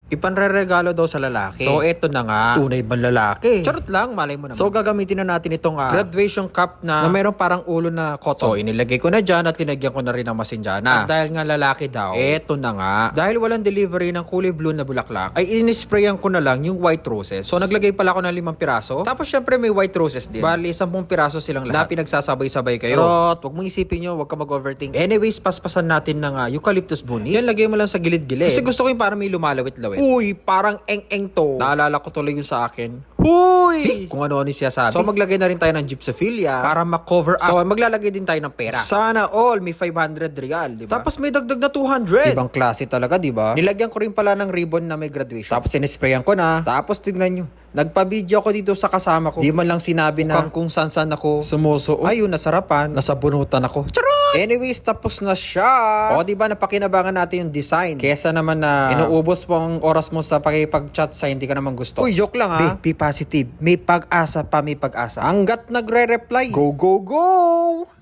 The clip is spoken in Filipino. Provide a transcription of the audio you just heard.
Ipanreregalo daw sa lalaki. So, eto na nga. Tunay bang lalaki? Charot lang, malay mo naman. So, gagamitin na natin itong graduation cup na mayroong parang ulo na cotton. So, inilagay ko na dyan at linagyan ko na rin ng masinjana. At dahil nga lalaki daw, eto na nga. Dahil walang delivery ng kulay blue na bulaklak, ay inisprayan ko na lang yung white roses. So, naglagay pala ako ng 5 piraso. Tapos, syempre may white roses din. Bali, 10 piraso silang lahat. Pinagsasabay-sabay kayo. Pero, wag mong isipin nyo, wag ka mag-overthink. Anyways, paspasan natin ng eucalyptus bunny. Yan, lagay mo lang sa gilid-gilid. Kasi gusto ko yung parang may lumalawit-lawit. Uy, parang eng-eng to. Naalala ko tuloy yung sa akin. Uy! Kung ano-ano siya sabi. So, maglagay na rin tayo ng gypsophilia para ma-cover up. So, maglalagay din tayo ng pera. Sana all, may 500 real, diba? Tapos may dagdag na 200. Ibang klase talaga, diba? Nilagyan ko rin pala ng ribbon na may graduation. Tapos, sinisprayan ko na. Tapos, tignan nyo. Nagpa-video ako dito sa kasama ko. Di man lang sinabi na kung saan ako sumuso. Ayun, nasarapan. Nasabunutan ako. Charot! Anyways, tapos na siya. O, diba, napakinabangan natin yung design. Kesa naman na inuubos mo ang oras mo sa pakipag-chat sa hindi ka naman gusto. Uy, joke lang ha. Be positive. May pag-asa pa, may pag-asa. Hanggat nagre-reply. Go, go, go!